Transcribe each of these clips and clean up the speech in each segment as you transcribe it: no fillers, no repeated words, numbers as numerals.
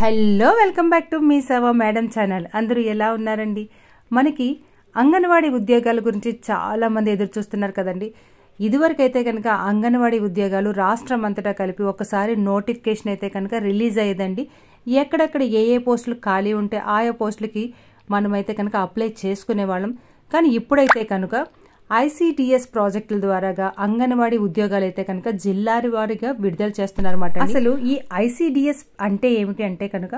Hello welcome back to me సేవ madam channel. అందరూ ఎలా ఉన్నారండి? మనకి అంగన్వాడీ ఉద్యోగాల గురించి చాలామంది ఎదురు చూస్తున్నారు కదండి. ఇదివరకైతే కనుక అంగన్వాడీ ఉద్యోగాలు రాష్ట్రం అంతటా కలిపి ఒకసారి నోటిఫికేషన్ అయితే కనుక రిలీజ్ అయ్యేదండి. ఎక్కడెక్కడ ఏ పోస్టులు ఖాళీ ఉంటే ఆయా పోస్టులకి మనమైతే కనుక అప్లై చేసుకునేవాళ్ళం. కానీ ఇప్పుడైతే కనుక ICDS ప్రాజెక్టుల ద్వారాగా అంగన్వాడీ ఉద్యోగాలు అయితే కనుక జిల్లాల వారీగా విడుదల చేస్తున్నారన్నమాట. అసలు ఈ ICDS అంటే ఏమిటి అంటే కనుక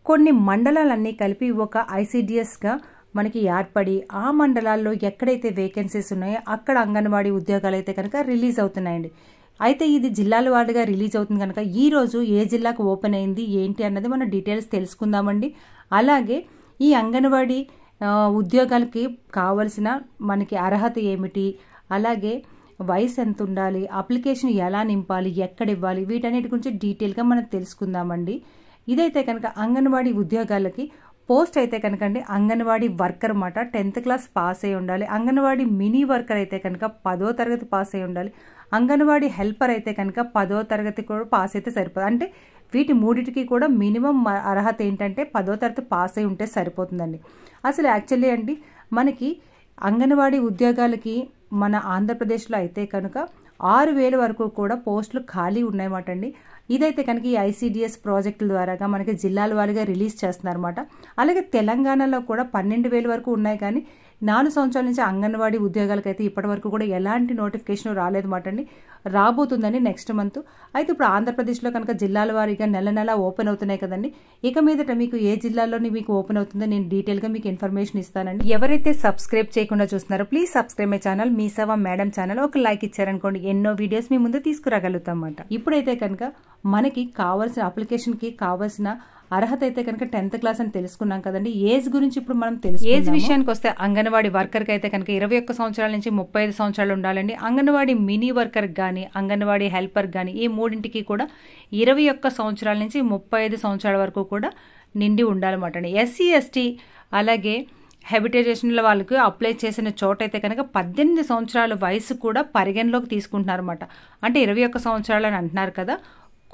కొన్ని మండలాలన్నీ కలిపి ఒక ICDSగా మనకి ఏర్పడి ఆ మండలాల్లో ఎక్కడైతే వేకెన్సీస్ ఉన్నాయో అక్కడ అంగన్వాడీ ఉద్యోగాలు అయితే కనుక రిలీజ్ అవుతున్నాయండి. అయితే ఇది జిల్లాల వారీగా రిలీజ్ అవుతుంది కనుక ఈరోజు ఏ జిల్లాకు ఓపెన్ అయింది ఏంటి అన్నది మనం డీటెయిల్స్ తెలుసుకుందామండి. అలాగే ఈ అంగన్వాడీ ఉద్యోగాలకి కావలసిన మనకి అర్హత ఏమిటి, అలాగే వయసు ఎంత ఉండాలి, అప్లికేషన్ ఎలా నింపాలి, ఎక్కడ ఇవ్వాలి, వీటన్నిటి గురించి డీటెయిల్గా మనం తెలుసుకుందామండి. ఇదైతే కనుక అంగన్వాడీ ఉద్యోగాలకి పోస్ట్ అయితే కనుక అండి అంగన్వాడీ వర్కర్ అన్నమాట. 10th క్లాస్ పాస్ అయి ఉండాలి. అంగన్వాడీ మినీ వర్కర్ అయితే కనుక 10వ తరగతి పాస్ అయి ఉండాలి. అంగన్వాడీ హెల్పర్ అయితే కనుక 10వ తరగతి కూడా పాస్ అయితే సరిపోతుంది. అంటే వీటి మూడింటికి కూడా మినిమం అర్హత ఏంటంటే 10వ తరగతి పాస్ అయి ఉంటే సరిపోతుందండి. అసలు యాక్చువల్లీ అండి మనకి అంగన్వాడీ ఉద్యోగాలకి మన ఆంధ్రప్రదేశ్లో అయితే కనుక 6,000 వరకు కూడా పోస్టులు ఖాళీ ఉన్నాయన్నమాట అండి. ఇదైతే కనుక ఈ ICDS ప్రాజెక్టుల ద్వారాగా మనకి జిల్లాల వారీగా రిలీజ్ చేస్తున్నారన్నమాట. అలాగే తెలంగాణలో కూడా 12,000 వరకు ఉన్నాయి. కానీ 4 సంవత్సరాల నుంచి అంగన్వాడీ ఉద్యోగాలకైతే ఇప్పటి వరకు కూడా ఎలాంటి నోటిఫికేషన్ రాలేదన్నమాట అండి. రాబోతుందని నెక్స్ట్ మంత్. అయితే ఇప్పుడు ఆంధ్రప్రదేశ్లో కనుక జిల్లాల వారీగా నెల నెల ఓపెన్ అవుతున్నాయి కదండి. ఇక మీదట మీకు ఏ జిల్లాలోని మీకు ఓపెన్ అవుతుందో నేను డీటెయిల్గా మీకు ఇన్ఫర్మేషన్ ఇస్తానండి. ఎవరైతే సబ్స్క్రైబ్ చేయకుండా చూస్తున్నారో ప్లీజ్ సబ్స్క్రైబ్ మై ఛానల్ మీ సేవ మేడం ఛానల్. ఒక లైక్ ఇచ్చారనుకోండి ఎన్నో వీడియోస్ మీ ముందు తీసుకురాగలుగుతాం అన్నమాట. ఇప్పుడైతే కనుక మనకి కావాల్సిన అప్లికేషన్కి కావాల్సిన అర్హత అయితే కనుక 10th క్లాస్ అని తెలుసుకున్నాం కదండి. ఏజ్ గురించి ఇప్పుడు మనం తెలుసు. ఏజ్ విషయానికి వస్తే అంగన్వాడీ వర్కర్కి అయితే కనుక 21 సంవత్సరాల నుంచి 35 సంవత్సరాలు ఉండాలండి. అంగన్వాడీ మినీ వర్కర్కి కానీ అంగన్వాడీ హెల్పర్ కానీ ఈ మూడింటికి కూడా 21 సంవత్సరాల నుంచి 35 సంవత్సరాల వరకు కూడా నిండి ఉండాలన్నమాట అండి. SC ST అలాగే హెబిటేషన్ల వాళ్ళకి అప్లై చేసిన చోట అయితే కనుక 18 సంవత్సరాల వయసు కూడా పరిగణలోకి తీసుకుంటున్నారన్నమాట. అంటే 21 సంవత్సరాలు అని అంటున్నారు కదా.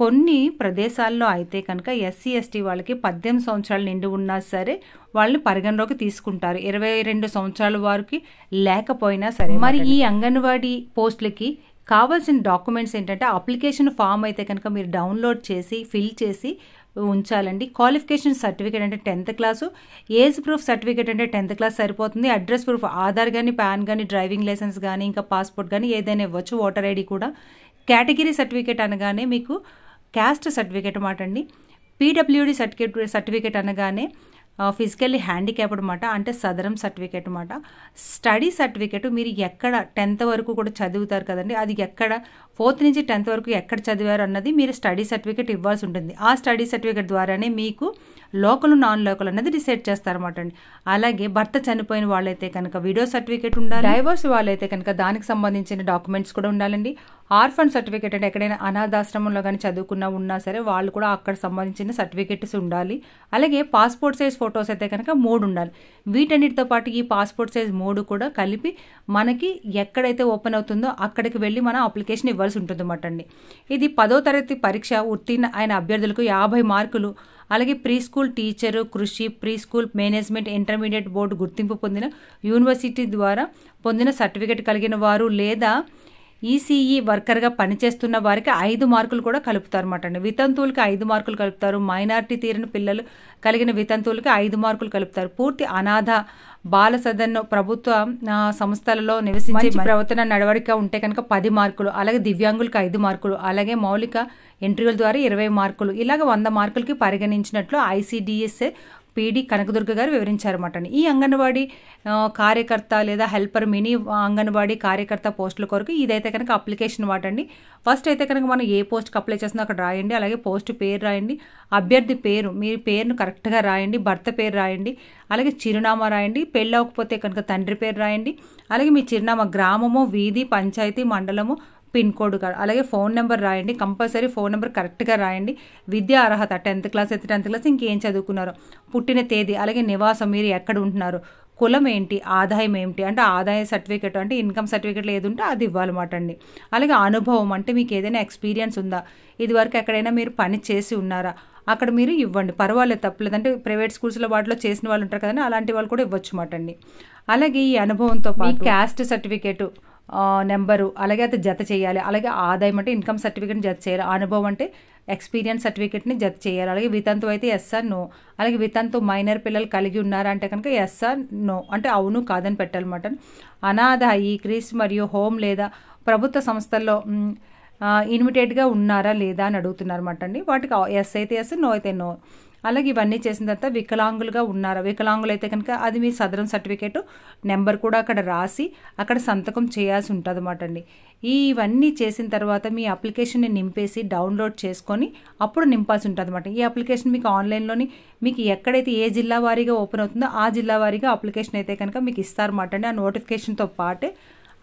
కొన్ని ప్రదేశాల్లో అయితే కనుక SC ST వాళ్ళకి 18 సంవత్సరాలు నిండి ఉన్నా సరే వాళ్ళని పరిగణలోకి తీసుకుంటారు. 22 సంవత్సరాల వారికి లేకపోయినా సరే. మరి ఈ అంగన్వాడీ పోస్టులకి కావాల్సిన డాక్యుమెంట్స్ ఏంటంటే అప్లికేషన్ ఫామ్ అయితే కనుక మీరు డౌన్లోడ్ చేసి ఫిల్ చేసి ఉంచాలండి. క్వాలిఫికేషన్ సర్టిఫికేట్ అంటే 10th class, age proof certificate అంటే 10th క్లాస్ సరిపోతుంది. అడ్రస్ ప్రూఫ్ ఆధార్ కానీ పాన్ కానీ డ్రైవింగ్ లైసెన్స్ కానీ ఇంకా పాస్పోర్ట్ కానీ ఏదైనా ఇవ్వచ్చు. ఓటర్ ID కూడా. కేటగిరీ సర్టిఫికేట్ అనగానే మీకు క్యాస్ట్ సర్టిఫికేట్ అన్నమాట అండి. PWD సర్టిఫికేట్ అనగానే ఫిజికల్లీ హ్యాండిక్యాప్డ్ అన్నమాట. అంటే సదరం సర్టిఫికేట్ అన్నమాట. స్టడీ సర్టిఫికేట్ మీరు ఎక్కడ 10th వరకు కూడా చదువుతారు కదండి, అది ఎక్కడ 4th నుంచి 10th వరకు ఎక్కడ చదివారు అన్నది మీరు స్టడీ సర్టిఫికేట్ ఇవ్వాల్సి ఉంటుంది. ఆ స్టడీ సర్టిఫికేట్ ద్వారానే మీకు లోకల్ నాన్ లోకల్ అన్నది డిసైడ్ చేస్తారన్నమాట అండి. అలాగే భర్త చనిపోయిన వాళ్ళైతే కనుక విడో సర్టిఫికేట్ ఉండాలి. డైవర్స్ వాళ్ళైతే కనుక దానికి సంబంధించిన డాక్యుమెంట్స్ కూడా ఉండాలండి. ఆర్ఫన్ సర్టిఫికేట్ అంటే ఎక్కడైనా అనాథాశ్రమంలో కానీ చదువుకున్నా ఉన్నా సరే వాళ్ళు కూడా అక్కడ సంబంధించిన సర్టిఫికేట్స్ ఉండాలి. అలాగే పాస్పోర్ట్ సైజ్ ఫొటోస్ అయితే కనుక 3 ఉండాలి. వీటన్నిటితో పాటు ఈ పాస్పోర్ట్ సైజ్ 3 కూడా కలిపి మనకి ఎక్కడైతే ఓపెన్ అవుతుందో అక్కడికి వెళ్ళి మనం అప్లికేషన్ ఇవ్వాల్సి ఉంటుంది అన్నమాట అండి. ఇది 10వ తరగతి పరీక్ష ఉత్తీర్ణ అయిన అభ్యర్థులకు 50 మార్కులు, అలాగే ప్రీ స్కూల్ టీచరు, కృషి, pre school management intermediate board గుర్తింపు పొందిన యూనివర్సిటీ ద్వారా పొందిన సర్టిఫికేట్ కలిగిన వారు లేదా ECE వర్కర్గా పనిచేస్తున్న వారికి 5 మార్కులు కూడా కలుపుతారు అన్నమాట అండి. వితంతువులకి 5 మార్కులు కలుపుతారు. మైనారిటీ తీరిన పిల్లలు కలిగిన వితంతువులకి 5 మార్కులు కలుపుతారు. పూర్తి అనాథ బాల సదన్ ప్రభుత్వ సంస్థలలో నివసించే ప్రవర్తన నడవడిక ఉంటే కనుక 10 మార్కులు, అలాగే దివ్యాంగులకు 5 మార్కులు, అలాగే మౌలిక ఇంటర్వ్యూల ద్వారా 20 మార్కులు, ఇలాగ 100 మార్కులకి పరిగణించినట్లు ICDS PD కనకదుర్గ గారు వివరించారన్నమాట. ఈ అంగన్వాడీ కార్యకర్త లేదా హెల్పర్ మినీ అంగన్వాడీ కార్యకర్త పోస్టుల కొరకు ఇదైతే కనుక అప్లికేషన్ వాటండి. ఫస్ట్ అయితే కనుక మనం ఏ పోస్ట్కి అప్లై చేస్తుందో అక్కడ రాయండి. అలాగే పోస్ట్ పేరు రాయండి, అభ్యర్థి పేరు మీ పేరును కరెక్ట్గా రాయండి, భర్త పేరు రాయండి, అలాగే చిరునామా రాయండి, పెళ్ళి అవ్వకపోతే కనుక తండ్రి పేరు రాయండి, అలాగే మీ చిరునామా గ్రామము, వీధి, పంచాయతీ, మండలము, పిన్ కోడ్, అలాగే ఫోన్ నెంబర్ రాయండి. కంపల్సరీ ఫోన్ నెంబర్ కరెక్ట్గా రాయండి. విద్యా అర్హత 10th క్లాస్ అయితే 10th క్లాస్, ఇంకేం చదువుకున్నారు, పుట్టిన తేదీ, అలాగే నివాసం మీరు ఎక్కడ ఉంటున్నారు, కులం ఏంటి, ఆదాయం ఏమిటి అంటే ఆదాయ సర్టిఫికేట్ అంటే ఇన్కమ్ సర్టిఫికేట్లు ఏది ఉంటే అది ఇవ్వాలన్నమాట అండి. అలాగే అనుభవం అంటే మీకు ఏదైనా ఎక్స్పీరియన్స్ ఉందా, ఇది వరకు ఎక్కడైనా మీరు పని చేసి ఉన్నారా, అక్కడ మీరు ఇవ్వండి, పర్వాలేదు, తప్పలేదు. అంటే ప్రైవేట్ స్కూల్స్లో వాటిలో చేసిన వాళ్ళు ఉంటారు కదండి, అలాంటి వాళ్ళు కూడా ఇవ్వచ్చు మాట అండి. అలాగే ఈ అనుభవంతో పాటు క్యాస్ట్ సర్టిఫికేటు నెంబరు అలాగే అది జత చేయాలి. అలాగే ఆదాయం అంటే ఇన్కమ్ సర్టిఫికేట్ని జత చేయాలి. అనుభవం అంటే ఎక్స్పీరియన్స్ సర్టిఫికేట్ని జత చేయాలి. అలాగే వితంతు అయితే ఎస్ ఆర్ నో. అలాగే వితంతు మైనర్ పిల్లలు కలిగి ఉన్నారా అంటే కనుక ఎస్ ఆర్ నో అంటే అవును కాదని పెట్టాలన్నమాట. అనాథ ఈ క్రీస్ మరియు హోమ్ లేదా ప్రభుత్వ సంస్థల్లో ఇన్విటేట్గా ఉన్నారా లేదా అని అడుగుతున్నారు అన్నమాట అండి. వాటికి ఎస్ అయితే ఎస్, నో అయితే నో. అలాగే ఇవన్నీ చేసిన తర్వాత వికలాంగులుగా ఉన్నారా, వికలాంగులు అయితే కనుక అది మీ సదరం సర్టిఫికేట్ నెంబర్ కూడా అక్కడ రాసి అక్కడ సంతకం చేయాల్సి ఉంటుంది అన్నమాట అండి. ఇవన్నీ చేసిన తర్వాత మీ అప్లికేషన్ని నింపేసి డౌన్లోడ్ చేసుకొని అప్పుడు నింపాల్సి ఉంటుంది అన్నమాట. ఈ అప్లికేషన్ మీకు ఆన్లైన్లోని మీకు ఎక్కడైతే ఏ జిల్లా వారీగా ఓపెన్ అవుతుందో ఆ జిల్లా వారీగా అప్లికేషన్ అయితే కనుక మీకు ఇస్తారన్నమాట అండి. ఆ నోటిఫికేషన్తో పాటే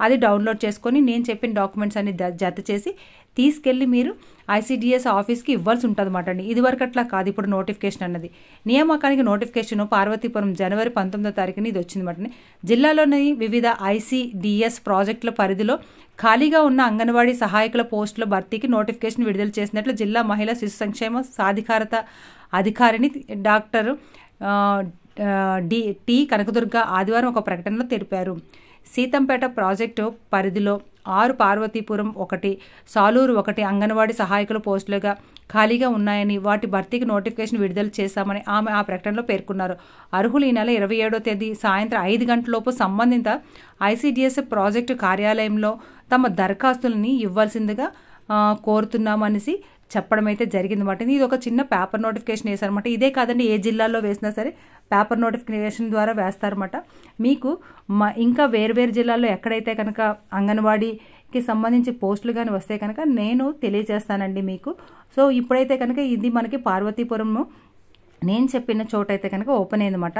అది డౌన్లోడ్ చేసుకొని నేను చెప్పిన డాక్యుమెంట్స్ అన్ని జత చేసి తీసుకెళ్ళి మీరు ICDS ఆఫీస్కి ఇవ్వాల్సి ఉంటుంది అన్నమాట అండి. ఇదివరకు అట్లా కాదు. ఇప్పుడు నోటిఫికేషన్ అన్నది నియామకానికి నోటిఫికేషన్ పార్వతీపురం జనవరి 19వ తారీఖున ఇది వచ్చిందన్నమాట. జిల్లాలోని వివిధ ICDS ప్రాజెక్టుల పరిధిలో ఖాళీగా ఉన్న అంగన్వాడీ సహాయకుల పోస్టుల భర్తీకి నోటిఫికేషన్ విడుదల చేసినట్లు జిల్లా మహిళా శిశు సంక్షేమ సాధికారత అధికారిని డాక్టర్ టి కనకదుర్గ ఆదివారం ఒక ప్రకటనలో తెలిపారు. సీతంపేట ప్రాజెక్టు పరిధిలో 6, పార్వతీపురం 1, సాలూరు 1 అంగన్వాడీ సహాయకుల పోస్టులుగా ఖాళీగా ఉన్నాయని వాటి భర్తీకి నోటిఫికేషన్ విడుదల చేశామని ఆమె ఆ ప్రకటనలో పేర్కొన్నారు. అర్హులు ఈ నెల 27వ తేదీ సాయంత్రం 5 గంటలలోపు సంబంధిత ICDS ప్రాజెక్టు కార్యాలయంలో తమ దరఖాస్తులని ఇవ్వాల్సిందిగా కోరుతున్నామనేసి చెప్పడం అయితే జరిగిందన్నమాట. ఇది ఒక చిన్న పేపర్ నోటిఫికేషన్ వేశారన్నమాట. ఇదే కాదండి, ఏ జిల్లాలో వేసినా సరే పేపర్ నోటిఫికేషన్ ద్వారా వేస్తారన్నమాట. మీకు ఇంకా వేరు జిల్లాల్లో ఎక్కడైతే కనుక అంగన్వాడీకి సంబంధించి పోస్టులు కానీ వస్తే కనుక నేను తెలియజేస్తానండి మీకు. సో ఇప్పుడైతే కనుక ఇది మనకి పార్వతీపురము నేను చెప్పిన చోట అయితే కనుక ఓపెన్ అయిందన్నమాట.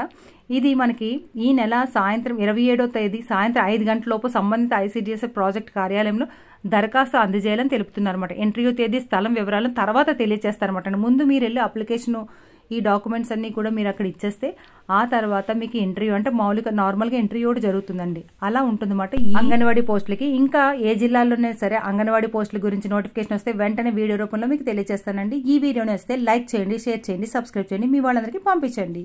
ఇది మనకి ఈ నెల సాయంత్రం 27వ తేదీ సాయంత్రం 5 గంటలలోపు సంబంధిత ICDS ప్రాజెక్ట్ కార్యాలయంలో దరఖాస్తు అందజేయాలని తెలుపుతున్నారన్నమాట. ఇంటర్వ్యూ తేదీ స్థలం వివరాలను తర్వాత తెలియజేస్తారన్నమాట. ముందు మీరు వెళ్ళి అప్లికేషను ఈ డాక్యుమెంట్స్ అన్నీ కూడా మీరు అక్కడ ఇచ్చేస్తే ఆ తర్వాత మీకు ఇంటర్వ్యూ అంటే నార్మల్గా ఇంటర్వ్యూ కూడా జరుగుతుందండి. అలా ఉంటుందన్నమాట ఈ అంగన్వాడీ పోస్టులకి. ఇంకా ఏ జిల్లాలోనే సరే అంగన్వాడీ పోస్టుల గురించి నోటిఫికేషన్ వస్తే వెంటనే వీడియో రూపంలో మీకు తెలియజేస్తానండి. ఈ వీడియోని వస్తే లైక్ చేయండి, షేర్ చేయండి, సబ్స్క్రైబ్ చేయండి, మీ వాళ్ళందరికీ పంపించండి.